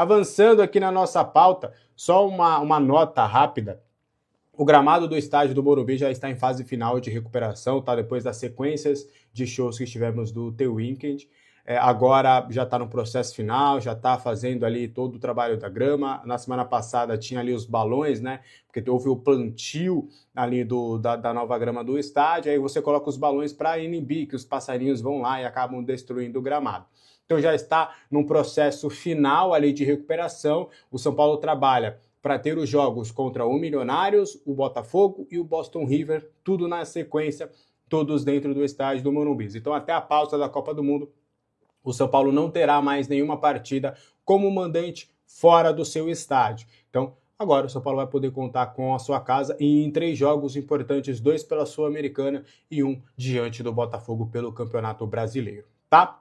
Avançando aqui na nossa pauta, só uma nota rápida. O gramado do estádio do Morumbi já está em fase final de recuperação, tá? Depois das sequências de shows que tivemos do The Weeknd. Agora já está no processo final, já está fazendo ali todo o trabalho da grama. Na semana passada tinha ali os balões, né? Porque houve o plantio ali da nova grama do estádio, aí você coloca os balões para inibir que os passarinhos vão lá e acabam destruindo o gramado. Então já está num processo final ali de recuperação. O São Paulo trabalha para ter os jogos contra o Milionários, o Botafogo e o Boston River, tudo na sequência, todos dentro do estádio do Morumbi. Então até a pausa da Copa do Mundo, o São Paulo não terá mais nenhuma partida como mandante fora do seu estádio. Então agora o São Paulo vai poder contar com a sua casa e em 3 jogos importantes, 2 pela Sul-Americana e 1 diante do Botafogo pelo Campeonato Brasileiro, tá?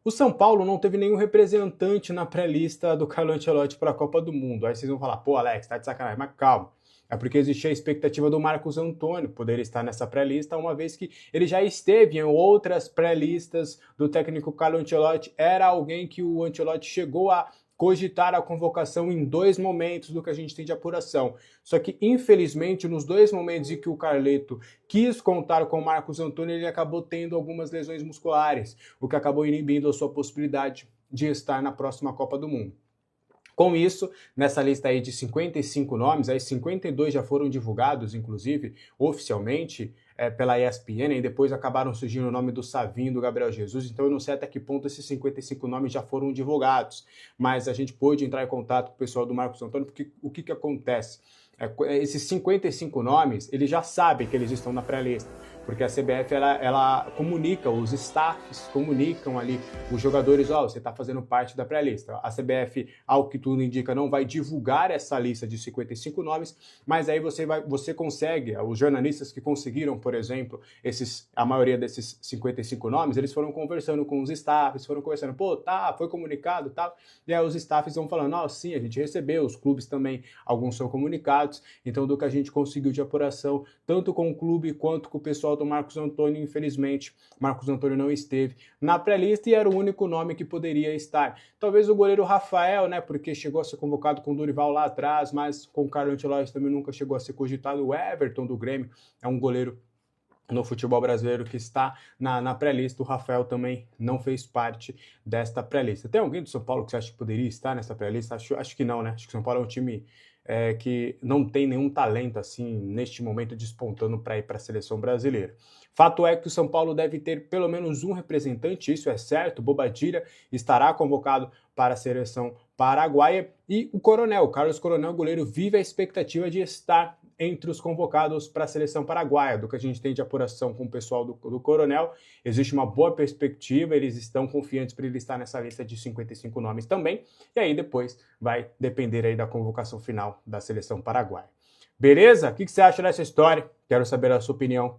O São Paulo não teve nenhum representante na pré-lista do Carlo Ancelotti para a Copa do Mundo. Aí vocês vão falar, pô, Alex, tá de sacanagem, mas calma. É porque existia a expectativa do Marcos Antônio poder estar nessa pré-lista, uma vez que ele já esteve em outras pré-listas do técnico Carlo Ancelotti. Era alguém que o Ancelotti chegou a cogitar a convocação em 2 momentos do que a gente tem de apuração. Só que, infelizmente, nos 2 momentos em que o Carleto quis contar com o Marcos Antônio, ele acabou tendo algumas lesões musculares, o que acabou inibindo a sua possibilidade de estar na próxima Copa do Mundo. Com isso, nessa lista aí de 55 nomes, aí 52 já foram divulgados, inclusive, oficialmente, pela ESPN, e depois acabaram surgindo o nome do Savinho, do Gabriel Jesus, então eu não sei até que ponto esses 55 nomes já foram divulgados, mas a gente pôde entrar em contato com o pessoal do Marcos Antônio, porque o que acontece? Esses 55 nomes, eles já sabem que eles estão na pré-lista, porque a CBF ela comunica, os staffs comunicam ali os jogadores, você está fazendo parte da pré-lista. A CBF, ao que tudo indica, não vai divulgar essa lista de 55 nomes, mas aí você consegue, os jornalistas que conseguiram, por exemplo, a maioria desses 55 nomes, eles foram conversando com os staffs, foram conversando, foi comunicado e tal, e aí os staffs vão falando, sim, a gente recebeu, os clubes também, alguns são comunicados, então do que a gente conseguiu de apuração, tanto com o clube quanto com o pessoal do Marcos Antônio, infelizmente, Marcos Antônio não esteve na pré-lista e era o único nome que poderia estar. Talvez o goleiro Rafael, né, porque chegou a ser convocado com o Dorival lá atrás, mas com o Carlo Ancelotti também nunca chegou a ser cogitado. O Everton do Grêmio é um goleiro no futebol brasileiro que está na pré-lista. O Rafael também não fez parte desta pré-lista. Tem alguém do São Paulo que você acha que poderia estar nessa pré-lista? Acho que não, né? Acho que o São Paulo é um time que não tem nenhum talento assim neste momento despontando para ir para a seleção brasileira. Fato é que o São Paulo deve ter pelo menos um representante, isso é certo. Bobadilla estará convocado para a seleção paraguaia e o Coronel, Carlos Coronel, goleiro, vive a expectativa de estar entre os convocados para a seleção paraguaia. Do que a gente tem de apuração com o pessoal do Coronel, existe uma boa perspectiva, eles estão confiantes para ele estar nessa lista de 55 nomes também, e aí depois vai depender aí da convocação final da seleção paraguaia. Beleza? O que você acha dessa história? Quero saber a sua opinião.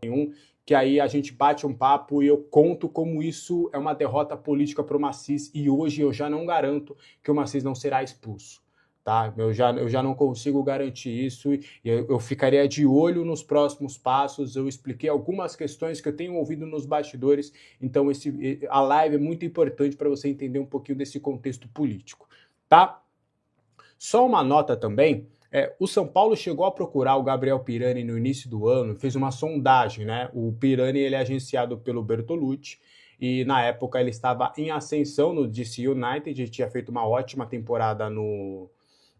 Que aí a gente bate um papo e eu conto como isso é uma derrota política para o Macis, e hoje eu já não garanto que o Macis não será expulso. Tá? Eu já não consigo garantir isso e eu ficaria de olho nos próximos passos. Eu expliquei algumas questões que eu tenho ouvido nos bastidores, então a live é muito importante para você entender um pouquinho desse contexto político, tá? Só uma nota também, o São Paulo chegou a procurar o Gabriel Pirani no início do ano, fez uma sondagem, né? O Pirani ele é agenciado pelo Bertolucci, e na época ele estava em ascensão no DC United, tinha feito uma ótima temporada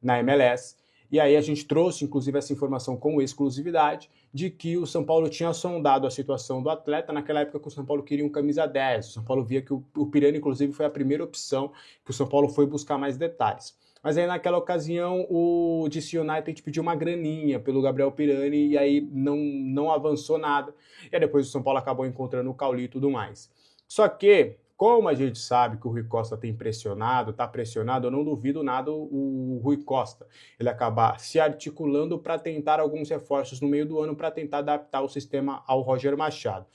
na MLS, e aí a gente trouxe, inclusive, essa informação com exclusividade de que o São Paulo tinha sondado a situação do atleta naquela época que o São Paulo queria um camisa 10, o São Paulo via que o Pirani, inclusive, foi a primeira opção que o São Paulo foi buscar mais detalhes. Mas aí naquela ocasião o DC United pediu uma graninha pelo Gabriel Pirani e aí não avançou nada, e aí depois o São Paulo acabou encontrando o Cauli e tudo mais. Só que, como a gente sabe que o Rui Costa tá pressionado, eu não duvido nada o Rui Costa ele acabar se articulando para tentar alguns reforços no meio do ano para tentar adaptar o sistema ao Roger Machado.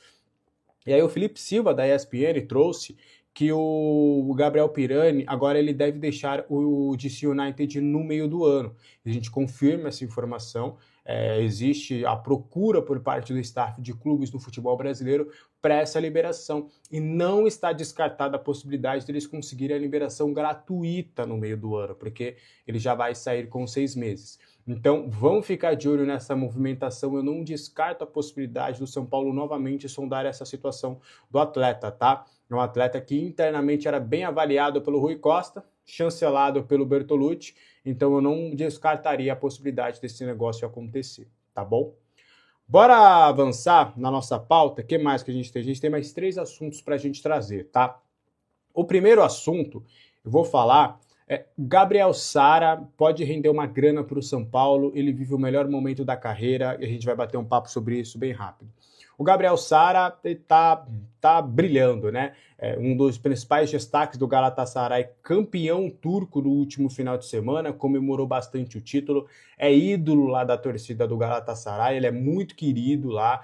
E aí o Felipe Silva da ESPN trouxe que o Gabriel Pirani, agora ele deve deixar o DC United no meio do ano. A gente confirma essa informação. Existe a procura por parte do staff de clubes no futebol brasileiro para essa liberação. E não está descartada a possibilidade deles conseguirem a liberação gratuita no meio do ano, porque ele já vai sair com 6 meses. Então, vamos ficar de olho nessa movimentação. Eu não descarto a possibilidade do São Paulo novamente sondar essa situação do atleta, tá? É um atleta que internamente era bem avaliado pelo Rui Costa, chancelado pelo Bertolucci, então eu não descartaria a possibilidade desse negócio acontecer, tá bom? Bora avançar na nossa pauta. O que mais que a gente tem? A gente tem mais 3 assuntos para a gente trazer, tá? O primeiro assunto, eu vou falar, Gabriel Sara pode render uma grana para o São Paulo, ele vive o melhor momento da carreira e a gente vai bater um papo sobre isso bem rápido. O Gabriel Sara tá brilhando, né? Um dos principais destaques do Galatasaray, campeão turco no último final de semana, comemorou bastante o título, é ídolo lá da torcida do Galatasaray, ele é muito querido lá,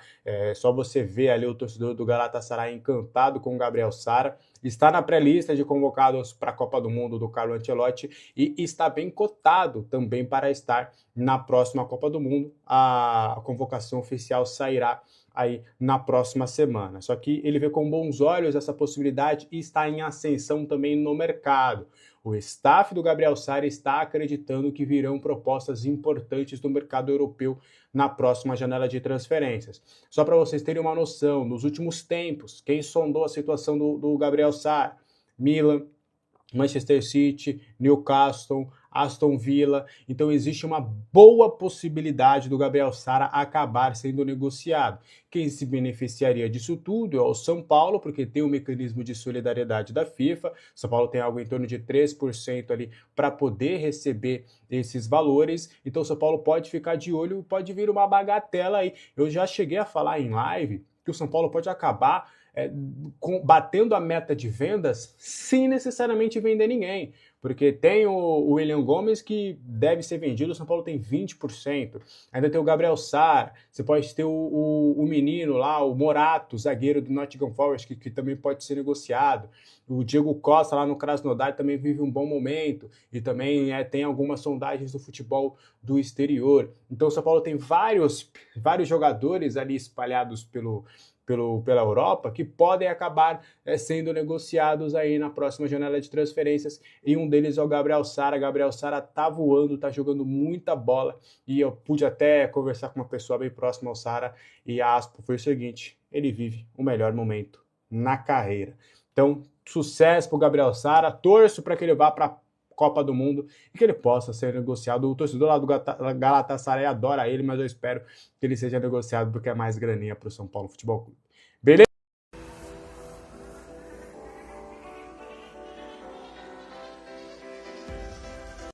só você ver ali o torcedor do Galatasaray encantado com o Gabriel Sara, está na pré-lista de convocados para a Copa do Mundo do Carlo Ancelotti e está bem cotado também para estar na próxima Copa do Mundo. A convocação oficial sairá aí na próxima semana. Só que ele vê com bons olhos essa possibilidade e está em ascensão também no mercado. O staff do Gabriel Sara está acreditando que virão propostas importantes do mercado europeu na próxima janela de transferências. Só para vocês terem uma noção, nos últimos tempos, quem sondou a situação do Gabriel Sara? Milan, Manchester City, Newcastle, Aston Villa. Então existe uma boa possibilidade do Gabriel Sara acabar sendo negociado. Quem se beneficiaria disso tudo é o São Paulo, porque tem um mecanismo de solidariedade da FIFA. São Paulo tem algo em torno de 3% ali para poder receber esses valores. Então o São Paulo pode ficar de olho, pode vir uma bagatela aí. Eu já cheguei a falar em live que o São Paulo pode acabar batendo a meta de vendas sem necessariamente vender ninguém, porque tem o William Gomes que deve ser vendido, o São Paulo tem 20%, ainda tem o Gabriel Sara, você pode ter o menino lá, o Morato, zagueiro do Nottingham Forest, que também pode ser negociado, o Diego Costa lá no Krasnodar também vive um bom momento, e também tem algumas sondagens do futebol do exterior. Então o São Paulo tem vários jogadores ali espalhados pela Europa, que podem acabar sendo negociados aí na próxima janela de transferências, e um deles é o Gabriel Sara. Gabriel Sara tá voando, tá jogando muita bola, e eu pude até conversar com uma pessoa bem próxima ao Sara, e a aspa foi o seguinte: ele vive o melhor momento na carreira. Então, sucesso pro Gabriel Sara, torço para que ele vá para Copa do Mundo e que ele possa ser negociado. O torcedor lá do Galatasaray adora ele, mas eu espero que ele seja negociado porque é mais graninha para o São Paulo Futebol Clube. Beleza?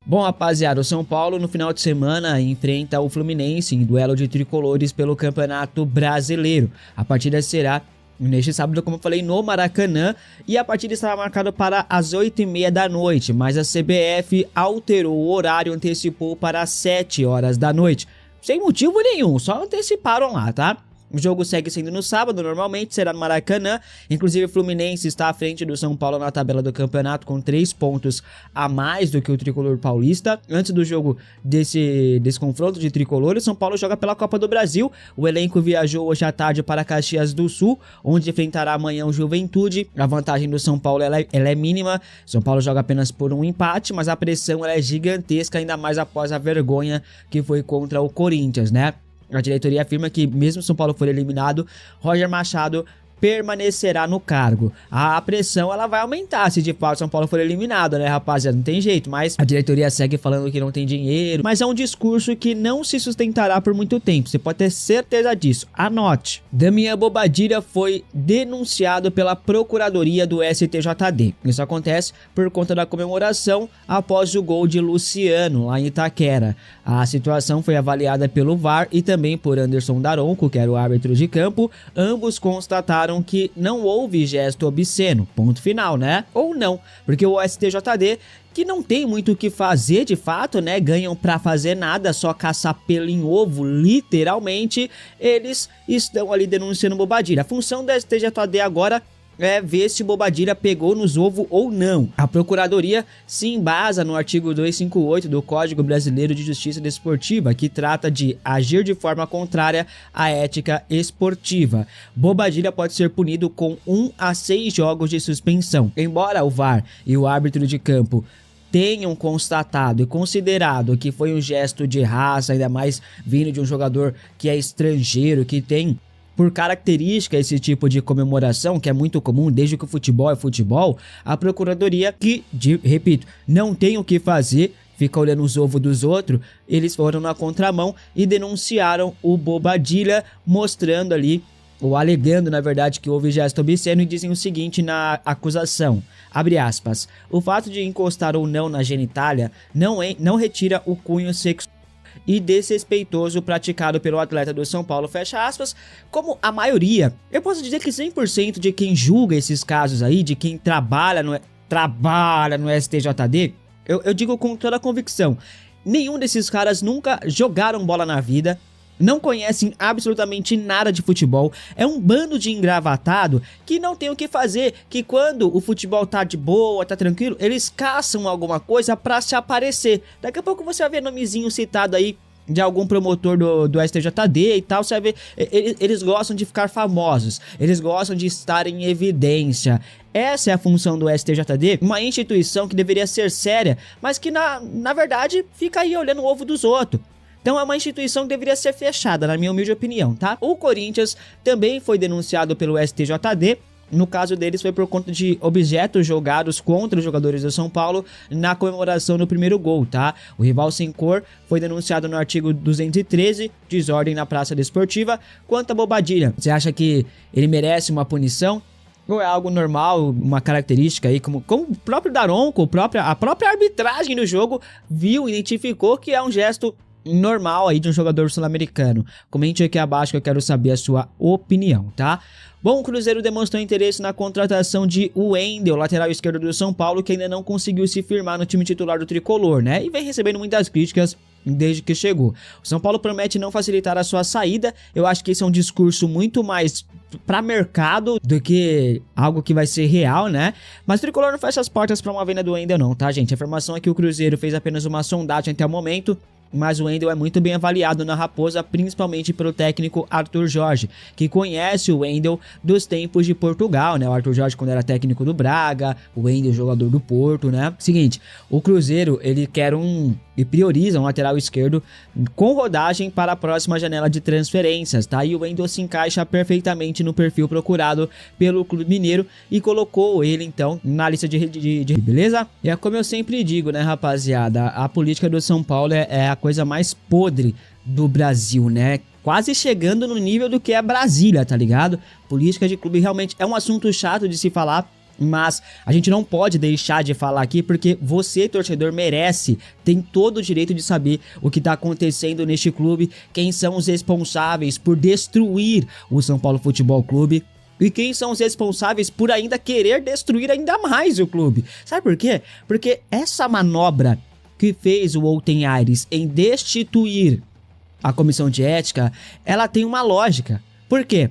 Bom, rapaziada, o São Paulo no final de semana enfrenta o Fluminense em duelo de tricolores pelo Campeonato Brasileiro. A partida será neste sábado, como eu falei, no Maracanã, e a partida estava marcada para as 8h30 da noite, mas a CBF alterou o horário, antecipou para as 7 horas da noite. Sem motivo nenhum, só anteciparam lá, tá? O jogo segue sendo no sábado, normalmente será no Maracanã. Inclusive o Fluminense está à frente do São Paulo na tabela do campeonato com 3 pontos a mais do que o tricolor paulista. Antes do jogo desse confronto de tricolores, o São Paulo joga pela Copa do Brasil. O elenco viajou hoje à tarde para Caxias do Sul, onde enfrentará amanhã o Juventude. A vantagem do São Paulo ela é mínima. São Paulo joga apenas por um empate, mas a pressão ela é gigantesca, ainda mais após a vergonha que foi contra o Corinthians, né? A diretoria afirma que, mesmo se São Paulo for eliminado, Roger Machado permanecerá no cargo. A pressão ela vai aumentar se de fato São Paulo for eliminado, né, rapaziada? Não tem jeito, mas a diretoria segue falando que não tem dinheiro, mas é um discurso que não se sustentará por muito tempo, você pode ter certeza disso. Anote: Damian Bobadilla foi denunciado pela Procuradoria do STJD. Isso acontece por conta da comemoração após o gol de Luciano lá em Itaquera. A situação foi avaliada pelo VAR e também por Anderson Daronco, que era o árbitro de campo. Ambos constataram que não houve gesto obsceno, ponto final, né? Ou não, porque o STJD, que não tem muito o que fazer de fato, né? Ganham pra fazer nada, só caçar pelo em ovo, literalmente. Eles estão ali denunciando Bobadilla. A função do STJD agora ver se Bobadilla pegou nos ovos ou não. A Procuradoria se embasa no artigo 258 do Código Brasileiro de Justiça Desportiva, que trata de agir de forma contrária à ética esportiva. Bobadilla pode ser punido com 1 a 6 jogos de suspensão. Embora o VAR e o árbitro de campo tenham constatado e considerado que foi um gesto de raça, ainda mais vindo de um jogador que é estrangeiro, que tem por característica esse tipo de comemoração, que é muito comum desde que o futebol é futebol, a Procuradoria, que, repito, não tem o que fazer, fica olhando os ovos dos outros, eles foram na contramão e denunciaram o Bobadilla, mostrando ali, ou alegando, na verdade, que houve gesto obsceno, e dizem o seguinte na acusação, abre aspas, o fato de encostar ou não na genitália não retira o cunho sexual e desrespeitoso praticado pelo atleta do São Paulo, fecha aspas. Como a maioria, eu posso dizer que 100% de quem julga esses casos aí, de quem trabalha no STJD, eu digo com toda a convicção, nenhum desses caras nunca jogaram bola na vida, não conhecem absolutamente nada de futebol, é um bando de engravatado que não tem o que fazer, que quando o futebol tá de boa, tá tranquilo, eles caçam alguma coisa pra se aparecer. Daqui a pouco você vai ver nomezinho citado aí de algum promotor do STJD e tal, você vai ver, eles gostam de ficar famosos, eles gostam de estar em evidência. Essa é a função do STJD, uma instituição que deveria ser séria, mas que na verdade fica aí olhando o ovo dos outros. Então é uma instituição que deveria ser fechada, na minha humilde opinião, tá? O Corinthians também foi denunciado pelo STJD. No caso deles foi por conta de objetos jogados contra os jogadores do São Paulo na comemoração do primeiro gol, tá? O rival sem cor foi denunciado no artigo 213, desordem na praça desportiva. Quanto a Bobadilla, você acha que ele merece uma punição? Ou é algo normal, uma característica aí, como o próprio Daronco, a própria arbitragem do jogo viu, identificou que é um gesto normal aí de um jogador sul-americano? Comente aqui abaixo que eu quero saber a sua opinião, tá? Bom, o Cruzeiro demonstrou interesse na contratação de Wendel, lateral esquerdo do São Paulo, que ainda não conseguiu se firmar no time titular do Tricolor, né? E vem recebendo muitas críticas desde que chegou. O São Paulo promete não facilitar a sua saída. Eu acho que esse é um discurso muito mais para mercado do que algo que vai ser real, né? Mas o Tricolor não fecha as portas para uma venda do Wendel não, tá, gente? A informação é que o Cruzeiro fez apenas uma sondagem até o momento, mas o Wendel é muito bem avaliado na Raposa, principalmente pelo técnico Arthur Jorge, que conhece o Wendel dos tempos de Portugal, né? O Arthur Jorge quando era técnico do Braga, o Wendel jogador do Porto, né? Seguinte, o Cruzeiro, ele quer e prioriza um lateral esquerdo com rodagem para a próxima janela de transferências, tá? E o Wendel se encaixa perfeitamente no perfil procurado pelo Clube Mineiro e colocou ele, então, na lista de beleza? E é como eu sempre digo, né, rapaziada? A política do São Paulo é a coisa mais podre do Brasil, né? Quase chegando no nível do que é Brasília, tá ligado? Política de clube realmente é um assunto chato de se falar, mas a gente não pode deixar de falar aqui porque você, torcedor, merece, tem todo o direito de saber o que tá acontecendo neste clube, quem são os responsáveis por destruir o São Paulo Futebol Clube e quem são os responsáveis por ainda querer destruir ainda mais o clube. Sabe por quê? Porque essa manobra que fez o Outen Aires em destituir a comissão de ética, ela tem uma lógica. Por quê?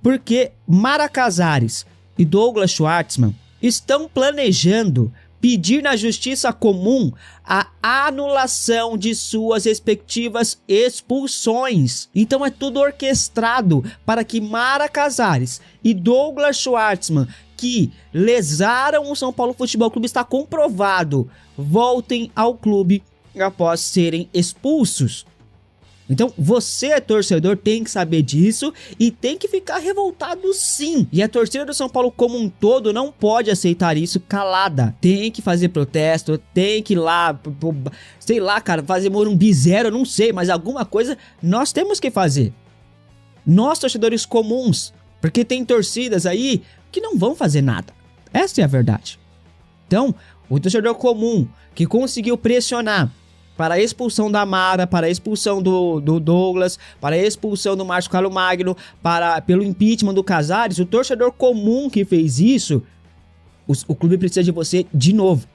Porque Mara Casares e Douglas Schwartzman estão planejando pedir na justiça comum a anulação de suas respectivas expulsões. Então é tudo orquestrado para que Mara Casares e Douglas Schwartzman, que lesaram o São Paulo Futebol Clube, está comprovado, voltem ao clube após serem expulsos. Então você, torcedor, tem que saber disso e tem que ficar revoltado sim. E a torcida do São Paulo como um todo não pode aceitar isso calada. Tem que fazer protesto, tem que ir lá, sei lá, cara, fazer Morumbi zero, não sei, mas alguma coisa nós temos que fazer. Nós, torcedores comuns, porque tem torcidas aí que não vão fazer nada. Essa é a verdade. Então, o torcedor comum que conseguiu pressionar para a expulsão da Mara, para a expulsão do Douglas, para a expulsão do Márcio Carlos Magno, pelo impeachment do Casares, o torcedor comum que fez isso, o clube precisa de você de novo.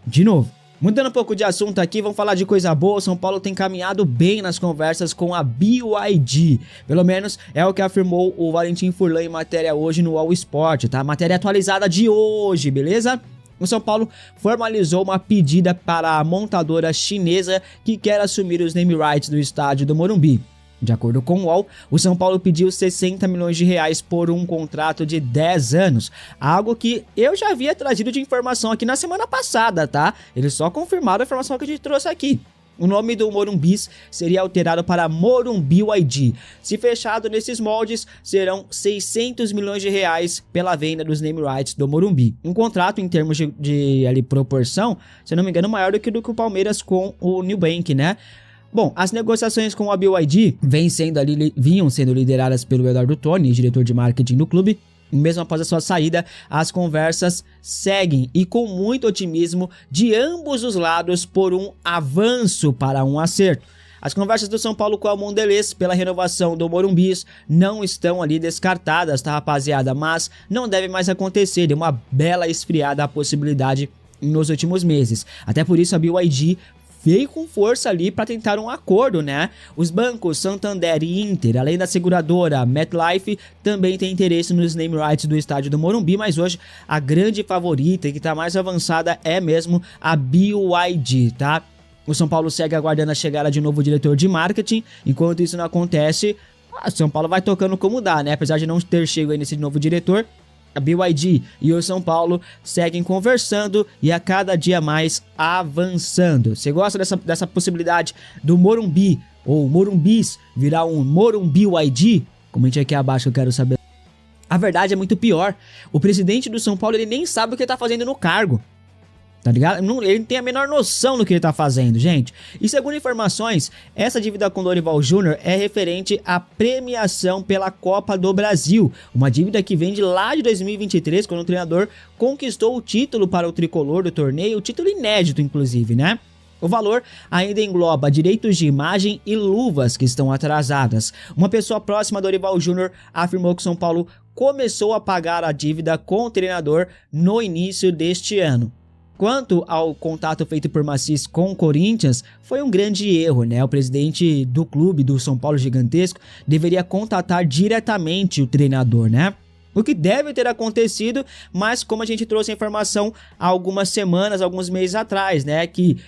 De novo. Mudando um pouco de assunto aqui, vamos falar de coisa boa. O São Paulo tem caminhado bem nas conversas com a BYD. Pelo menos é o que afirmou o Valentim Furlan em matéria hoje no All Sport, tá? Matéria atualizada de hoje, beleza? O São Paulo formalizou uma pedida para a montadora chinesa que quer assumir os name rights do estádio do Morumbi. De acordo com o UOL, o São Paulo pediu 60 milhões de reais por um contrato de 10 anos, algo que eu já havia trazido de informação aqui na semana passada, tá? Eles só confirmaram a informação que a gente trouxe aqui. O nome do Morumbis seria alterado para Morumbi YD. Se fechado nesses moldes, serão 600 milhões de reais pela venda dos name rights do Morumbi. Um contrato em termos de ali, proporção, se não me engano, maior do que o Palmeiras com o Nubank, né? Bom, as negociações com a BYD vinham sendo lideradas pelo Eduardo Toni, diretor de marketing do clube. Mesmo após a sua saída, as conversas seguem e com muito otimismo de ambos os lados por um avanço para um acerto. As conversas do São Paulo com a Mondelez pela renovação do Morumbis não estão ali descartadas, tá, rapaziada? Mas não deve mais acontecer, deu uma bela esfriada a possibilidade nos últimos meses. Até por isso a BYD veio com força ali para tentar um acordo, né? Os bancos Santander e Inter, além da seguradora MetLife, também tem interesse nos name rights do estádio do Morumbi, mas hoje a grande favorita e que está mais avançada é mesmo a BYD, tá? O São Paulo segue aguardando a chegada de novo diretor de marketing. Enquanto isso não acontece, o São Paulo vai tocando como dá, né? Apesar de não ter chegado ainda esse novo diretor, a BYD e o São Paulo seguem conversando e a cada dia mais avançando. Você gosta dessa possibilidade do Morumbi ou Morumbis virar um Morumbi YD? Comente aqui abaixo que eu quero saber. A verdade é muito pior. O presidente do São Paulo ele nem sabe o que ele tá fazendo no cargo. Tá ligado? Ele não tem a menor noção do que ele tá fazendo, gente. E segundo informações, essa dívida com Dorival Júnior é referente à premiação pela Copa do Brasil. Uma dívida que vem de lá de 2023, quando o treinador conquistou o título para o tricolor do torneio, o título inédito, inclusive, né? O valor ainda engloba direitos de imagem e luvas que estão atrasadas. Uma pessoa próxima a Dorival Júnior afirmou que o São Paulo começou a pagar a dívida com o treinador no início deste ano. Quanto ao contato feito por Massis com o Corinthians, foi um grande erro, né? O presidente do clube, do São Paulo gigantesco, deveria contatar diretamente o treinador, né? O que deve ter acontecido, mas como a gente trouxe a informação há algumas semanas, alguns meses atrás, né? Que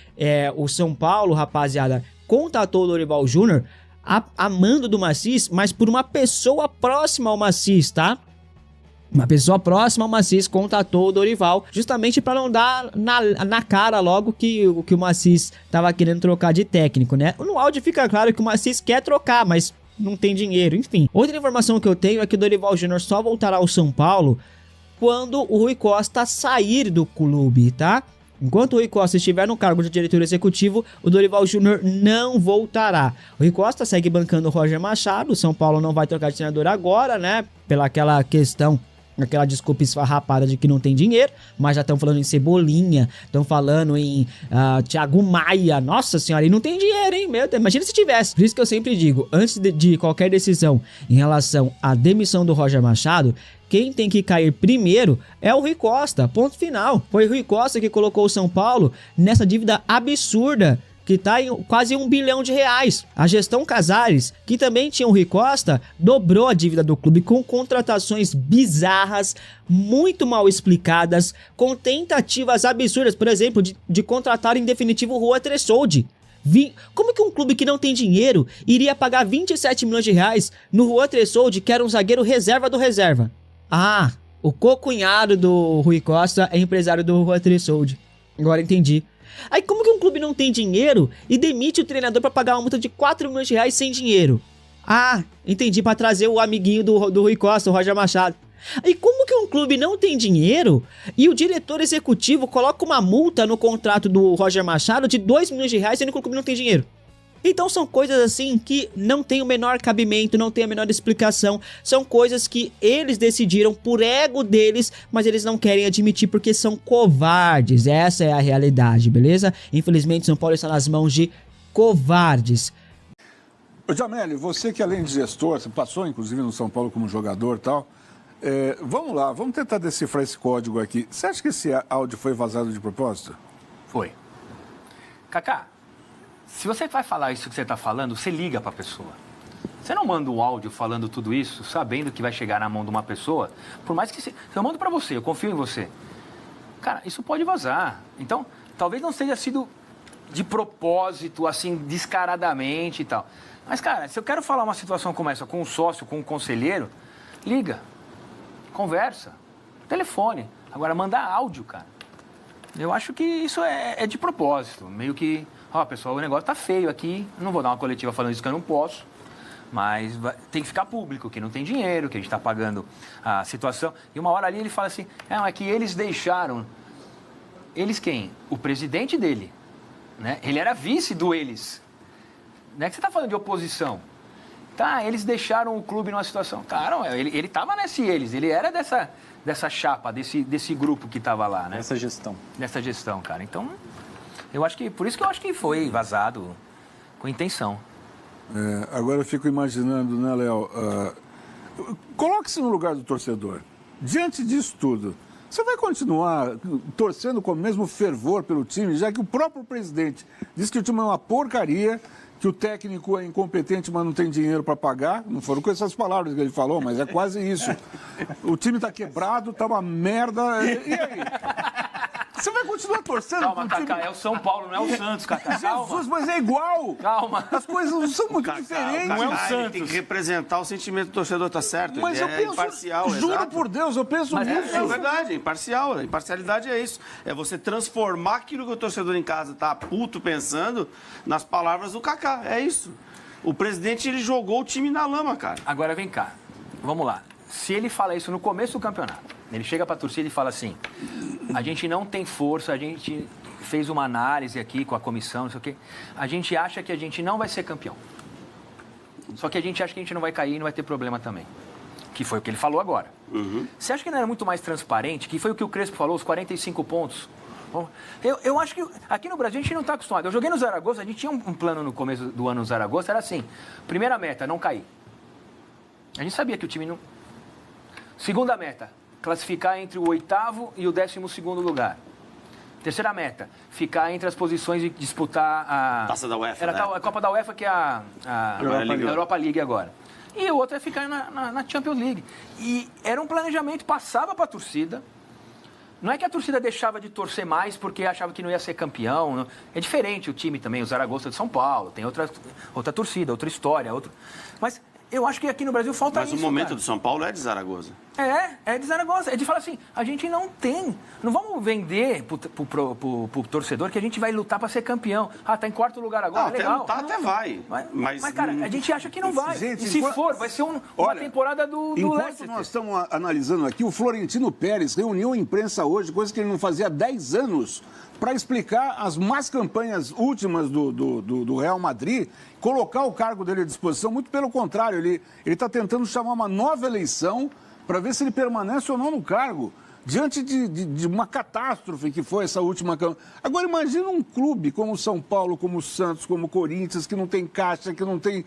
o São Paulo, rapaziada, contatou o Dorival Júnior a mando do Massis, mas por uma pessoa próxima ao Massis, tá? Uma pessoa próxima ao Massis contatou o Dorival justamente para não dar na cara logo que o Massis estava querendo trocar de técnico, né? No áudio fica claro que o Massis quer trocar, mas não tem dinheiro, enfim. Outra informação que eu tenho é que o Dorival Júnior só voltará ao São Paulo quando o Rui Costa sair do clube, tá? Enquanto o Rui Costa estiver no cargo de diretor executivo, o Dorival Júnior não voltará. O Rui Costa segue bancando o Roger Machado, o São Paulo não vai trocar de treinador agora, né? Pela aquela questão, aquela desculpa esfarrapada de que não tem dinheiro, mas já estão falando em Cebolinha, estão falando em Thiago Maia, nossa senhora, e não tem dinheiro, hein, meu Deus, imagina se tivesse. Por isso que eu sempre digo, antes de qualquer decisão em relação à demissão do Roger Machado, quem tem que cair primeiro é o Rui Costa, ponto final. Foi o Rui Costa que colocou o São Paulo nessa dívida absurda, que está em quase R$1 bilhão. A gestão Casares, que também tinha o Rui Costa, dobrou a dívida do clube com contratações bizarras, muito mal explicadas, com tentativas absurdas, por exemplo, de contratar em definitivo o Juan Tressoldi. Como que um clube que não tem dinheiro iria pagar 27 milhões de reais no Juan Tressoldi, que era um zagueiro reserva do reserva? Ah, o cocunhado do Rui Costa é empresário do Juan Tressoldi. Agora entendi. Aí como que um clube não tem dinheiro e demite o treinador para pagar uma multa de 4 milhões de reais sem dinheiro? Ah, entendi, para trazer o amiguinho do Rui Costa, o Roger Machado. E como que um clube não tem dinheiro e o diretor executivo coloca uma multa no contrato do Roger Machado de 2 milhões de reais sendo que o clube não tem dinheiro? Então são coisas assim que não tem o menor cabimento, não tem a menor explicação. São coisas que eles decidiram por ego deles, mas eles não querem admitir porque são covardes. Essa é a realidade, beleza? Infelizmente São Paulo está nas mãos de covardes. Ô Jameli, você que além de gestor, você passou inclusive no São Paulo como jogador e tal, vamos lá, vamos tentar decifrar esse código aqui. Você acha que esse áudio foi vazado de propósito? Foi. Cacá, se você vai falar isso que você está falando, você liga para a pessoa. Você não manda um áudio falando tudo isso, sabendo que vai chegar na mão de uma pessoa, por mais que eu mando para você, eu confio em você. Cara, isso pode vazar. Então, talvez não tenha sido de propósito, assim, descaradamente e tal. Mas, cara, se eu quero falar uma situação como essa com um sócio, com um conselheiro, liga, conversa, telefone. Agora, mandar áudio, cara. Eu acho que isso é de propósito. Meio que, pessoal, o negócio tá feio aqui, não vou dar uma coletiva falando isso que eu não posso. Mas tem que ficar público, que não tem dinheiro, que a gente está pagando a situação. E uma hora ali ele fala assim, é que eles deixaram... Eles quem? O presidente dele. Né? Ele era vice do eles. Não é que você está falando de oposição. Tá, eles deixaram o clube numa situação... Cara, ele estava nesse eles, ele era dessa chapa, desse grupo que estava lá, né? Dessa gestão, cara. Então, eu acho que... Por isso que eu acho que foi vazado com intenção. Agora eu fico imaginando, né, Léo? Coloque-se no lugar do torcedor. Diante disso tudo, você vai continuar torcendo com o mesmo fervor pelo time, já que o próprio presidente disse que o time é uma porcaria, que o técnico é incompetente, mas não tem dinheiro para pagar? Não foram com essas palavras que ele falou, mas é quase isso. O time está quebrado, está uma merda. E aí? Você vai continuar torcendo? Calma, Cacá, é o São Paulo, não é o Santos, Cacá. Jesus, mas é igual. Calma. As coisas não são muito diferentes. Não é o Santos. Tem que representar o sentimento do torcedor, tá certo? Mas eu penso, imparcial, juro exato. por Deus, eu penso nisso. É verdade, é imparcial. A imparcialidade é isso. É você transformar aquilo que o torcedor em casa tá puto pensando nas palavras do Cacá. É isso. O presidente, ele jogou o time na lama, cara. Agora vem cá. Vamos lá. Se ele fala isso no começo do campeonato, ele chega pra torcida e fala assim, a gente não tem força, a gente fez uma análise aqui com a comissão, não sei o quê, a gente acha que a gente não vai ser campeão. Só que a gente acha que a gente não vai cair e não vai ter problema também. Que foi o que ele falou agora. Você acha que não era muito mais transparente? Que foi o que o Crespo falou, os 45 pontos. Eu acho que aqui no Brasil a gente não está acostumado. Eu joguei no Zaragoza, a gente tinha um plano no começo do ano no Zaragoza, era assim, primeira meta, não cair. A gente sabia que o time não... Segunda meta, classificar entre o 8º e o 12º lugar. Terceira meta, ficar entre as posições de disputar a... Taça da UEFA, Era né? a Copa da UEFA, que é a Europa League agora. E o outro é ficar na Champions League. E era um planejamento, passava para a torcida. Não é que a torcida deixava de torcer mais porque achava que não ia ser campeão. Não. É diferente o time também, o Zaragoza de São Paulo, tem outra torcida, outra história. Mas... Eu acho que aqui no Brasil falta isso, Mas o momento cara. do São Paulo é de Zaragoza. É de Zaragoza. É de falar assim, a gente não tem. Não vamos vender pro torcedor que a gente vai lutar para ser campeão. Tá em quarto lugar agora, legal. Até vai. Mas, cara, a gente acha que não vai. Gente, e se for, vai ser uma temporada do enquanto Leicester. nós estamos analisando aqui, o Florentino Pérez reuniu a imprensa hoje, coisa que ele não fazia há 10 anos, para explicar as más campanhas últimas do Real Madrid, colocar o cargo dele à disposição. Muito pelo contrário, ele está tentando chamar uma nova eleição para ver se ele permanece ou não no cargo, diante de uma catástrofe que foi essa última campanha. Agora, imagina um clube como o São Paulo, como o Santos, como o Corinthians, que não tem caixa, que não tem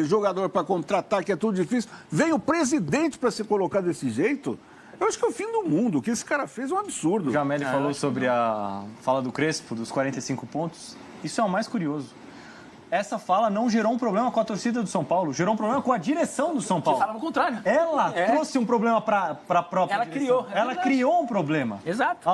jogador para contratar, que é tudo difícil. Vem o presidente para se colocar desse jeito. Eu acho que é o fim do mundo. O que esse cara fez é um absurdo. O Jameli falou sobre a fala do Crespo, dos 45 pontos. Isso é o mais curioso. Essa fala não gerou um problema com a torcida do São Paulo, gerou um problema com a direção do São Paulo. Você falava o contrário. Ela trouxe um problema para a própria Ela direção. criou. Ela criou um problema. Exato.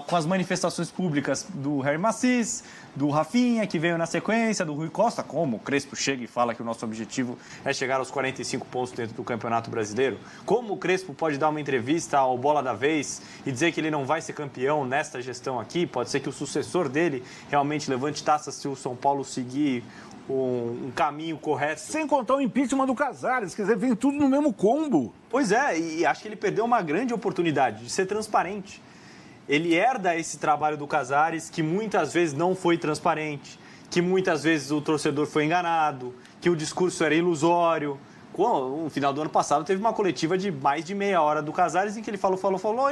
Com as manifestações públicas do Harry Macis, do Rafinha, que veio na sequência, do Rui Costa, como o Crespo chega e fala que o nosso objetivo é chegar aos 45 pontos dentro do Campeonato Brasileiro. Como o Crespo pode dar uma entrevista ao Bola da Vez e dizer que ele não vai ser campeão nesta gestão aqui, pode ser que o sucessor dele realmente levante taças se o São Paulo seguir um caminho correto. Sem contar o impeachment do Casares, quer dizer, vem tudo no mesmo combo. Pois é, e acho que ele perdeu uma grande oportunidade de ser transparente. Ele herda esse trabalho do Casares, que muitas vezes não foi transparente, que muitas vezes o torcedor foi enganado, que o discurso era ilusório. No final do ano passado teve uma coletiva de mais de meia hora do Casares em que ele falou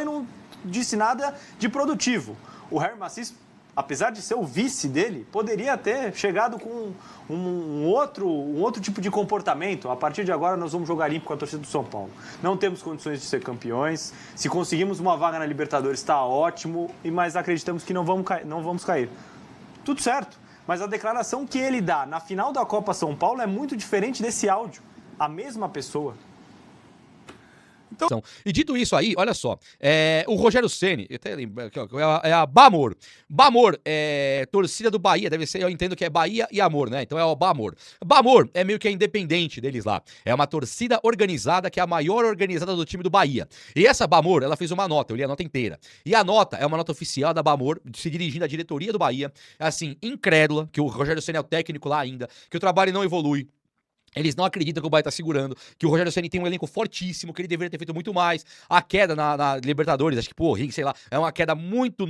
e não disse nada de produtivo. O Harry Macis, apesar de ser o vice dele, poderia ter chegado com um outro tipo de comportamento. A partir de agora, nós vamos jogar limpo com a torcida do São Paulo. Não temos condições de ser campeões. Se conseguimos uma vaga na Libertadores, está ótimo, mas acreditamos que não vamos cair. tudo certo. Mas a declaração que ele dá na final da Copa São Paulo é muito diferente desse áudio. A mesma pessoa. Então, e dito isso aí, olha só, o Rogério Ceni, eu até lembro, é a Bamor. Bamor é torcida do Bahia, deve ser, eu entendo que é Bahia e Amor, né? Então é o Bamor. Bamor é meio que a independente deles lá. É uma torcida organizada, que é a maior organizada do time do Bahia. E essa Bamor, ela fez uma nota, eu li a nota inteira. E a nota é uma nota oficial da Bamor, se dirigindo à diretoria do Bahia, assim, incrédula, que o Rogério Ceni é o técnico lá ainda, que o trabalho não evolui. Eles não acreditam que o Bahia tá segurando, que o Rogério Ceni tem um elenco fortíssimo, que ele deveria ter feito muito mais. A queda na Libertadores, acho que, sei lá, é uma queda muito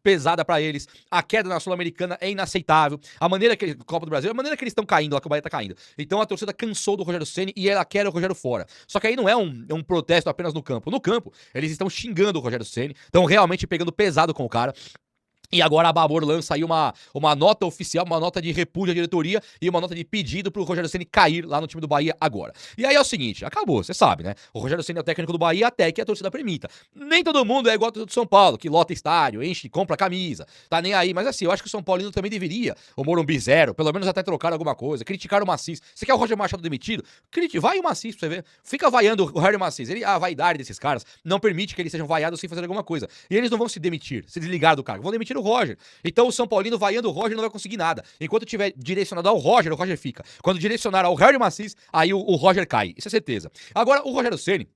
pesada pra eles. A queda na Sul-Americana é inaceitável. A maneira que Copa do Brasil, a maneira que eles estão caindo lá, que o Bahia tá caindo. Então a torcida cansou do Rogério Ceni e ela quer o Rogério fora. Só que aí não é um protesto apenas no campo. No campo, eles estão xingando o Rogério Ceni, estão realmente pegando pesado com o cara. E agora a Bamor lança aí uma nota oficial, uma nota de repúdio à diretoria e uma nota de pedido pro Rogério Ceni cair lá no time do Bahia agora. E aí é o seguinte, acabou, você sabe, né? O Rogério Ceni é o técnico do Bahia até que a torcida permita. Nem todo mundo é igual a torcida do São Paulo, que lota estádio, enche, compra camisa, tá nem aí. Mas assim, eu acho que o São Paulino também deveria, o Morumbi zero, pelo menos até trocar alguma coisa, criticar o Macis. Você quer o Roger Machado demitido? Vai o Macis pra você ver. Fica vaiando o Harry Macis. A vaidade desses caras não permite que eles sejam vaiados sem fazer alguma coisa. E eles não vão se demitir, se desligar do cargo, vão demitir o Roger. Então o São Paulino vaiando o Roger não vai conseguir nada. Enquanto tiver direcionado ao Roger, o Roger fica. Quando direcionar ao Harry Macis, aí o Roger cai. Isso é certeza. Agora, o Rogério Ceni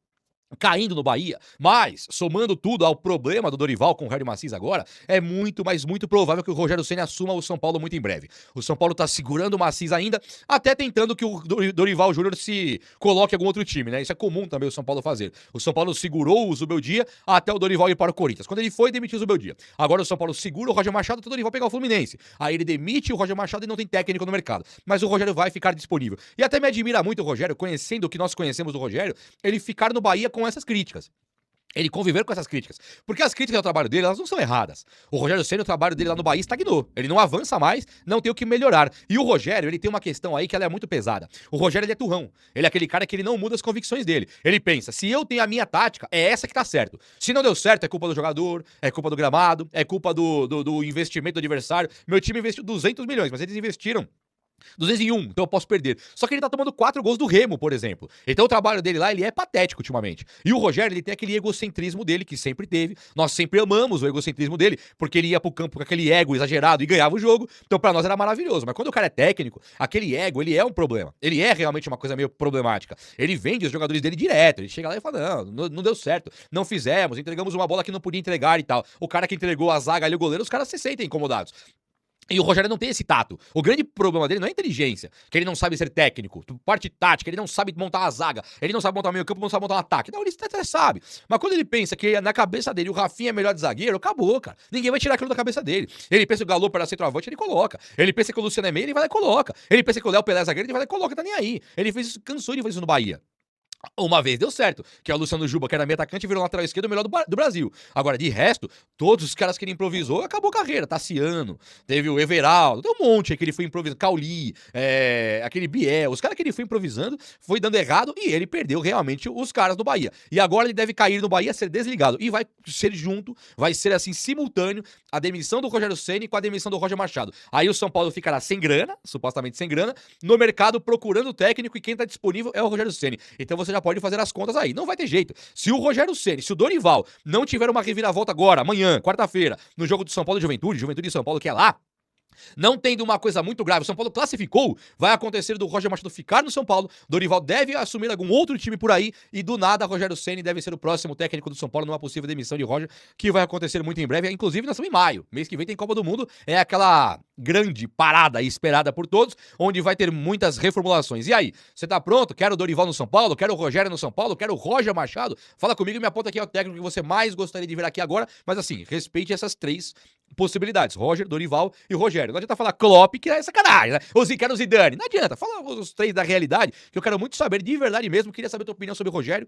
caindo no Bahia, mas somando tudo ao problema do Dorival com o Harry Macis agora, é muito, mas muito provável que o Rogério Ceni assuma o São Paulo muito em breve. O São Paulo tá segurando o Macis ainda, até tentando que o Dorival Júnior se coloque em algum outro time, né? Isso é comum também o São Paulo fazer. O São Paulo segurou o Zubeldia até o Dorival ir para o Corinthians. Quando ele foi, demitiu o Zubeldia. Agora o São Paulo segura o Roger Machado até o Dorival pegar o Fluminense. Aí ele demite o Roger Machado e não tem técnico no mercado. Mas o Rogério vai ficar disponível. E até me admira muito o Rogério, conhecendo o que nós conhecemos do Rogério, ele ficar no Bahia com essas críticas. Ele conviver com essas críticas. Porque as críticas ao trabalho dele, elas não são erradas. O Rogério Ceni, o trabalho dele lá no Bahia estagnou. Ele não avança mais, não tem o que melhorar. E o Rogério, ele tem uma questão aí que ela é muito pesada. O Rogério, ele é turrão. Ele é aquele cara que ele não muda as convicções dele. Ele pensa, se eu tenho a minha tática, é essa que tá certo. Se não deu certo, é culpa do jogador, é culpa do gramado, é culpa do investimento do adversário. Meu time investiu 200 milhões, mas eles investiram 201, então eu posso perder. Só que ele tá tomando 4 gols do Remo, por exemplo. Então o trabalho dele lá, ele é patético ultimamente. E o Rogério, ele tem aquele egocentrismo dele, que sempre teve. Nós sempre amamos o egocentrismo dele, porque ele ia pro campo com aquele ego exagerado e ganhava o jogo. Então pra nós era maravilhoso. Mas quando o cara é técnico, aquele ego, ele é um problema. Ele é realmente uma coisa meio problemática. Ele vende os jogadores dele direto. Ele chega lá e fala, não deu certo. Não fizemos, entregamos uma bola que não podia entregar e tal. O cara que entregou a zaga ali, o goleiro, os caras se sentem incomodados. E o Rogério não tem esse tato. O grande problema dele não é inteligência, que ele não sabe ser técnico, parte tática, ele não sabe montar uma zaga, ele não sabe montar um meio campo, não sabe montar um ataque. Não, ele até sabe. Mas quando ele pensa que na cabeça dele o Rafinha é melhor de zagueiro, acabou, cara. Ninguém vai tirar aquilo da cabeça dele. Ele pensa que o Galo para centroavante, ele coloca. Ele pensa que o Luciano é meio, ele vai lá e coloca. Ele pensa que o Léo Pelé é zagueiro, ele vai lá e coloca, tá nem aí. Ele fez isso, cansou de fazer isso no Bahia. Uma vez deu certo, que é o Luciano Juba, que era meio atacante, virou lateral esquerdo, o melhor do Brasil. Agora, de resto, todos os caras que ele improvisou, acabou a carreira. Tassiano, teve o Everaldo, tem um monte que ele foi improvisando. Cauli, aquele Biel, os caras que ele foi improvisando, foi dando errado e ele perdeu realmente os caras do Bahia. E agora ele deve cair no Bahia, ser desligado. E vai ser junto, vai ser assim, simultâneo, a demissão do Rogério Ceni com a demissão do Roger Machado. Aí o São Paulo ficará sem grana, supostamente sem grana, no mercado procurando o técnico e quem tá disponível é o Rogério Ceni. Então você já pode fazer as contas aí. Não vai ter jeito. Se o Rogério Ceni, se o Dorival não tiver uma reviravolta agora, amanhã, quarta-feira, no jogo do São Paulo e Juventude e São Paulo que é lá, não tendo uma coisa muito grave, o São Paulo classificou, vai acontecer do Roger Machado ficar no São Paulo, Dorival deve assumir algum outro time por aí, e do nada Rogério Ceni deve ser o próximo técnico do São Paulo numa possível demissão de Roger, que vai acontecer muito em breve, inclusive nós estamos em maio, mês que vem tem Copa do Mundo, é aquela grande parada esperada por todos, onde vai ter muitas reformulações. E aí, você tá pronto? Quero o Dorival no São Paulo, quero o Rogério no São Paulo, quero o Roger Machado? Fala comigo e me aponta aqui o técnico que você mais gostaria de ver aqui agora, mas assim, respeite essas três possibilidades, Roger, Dorival e Rogério. Não adianta falar Klopp, que é sacanagem, né? Ou quero o Zidane. Não adianta, fala os três da realidade, que eu quero muito saber, de verdade mesmo, queria saber a tua opinião sobre o Rogério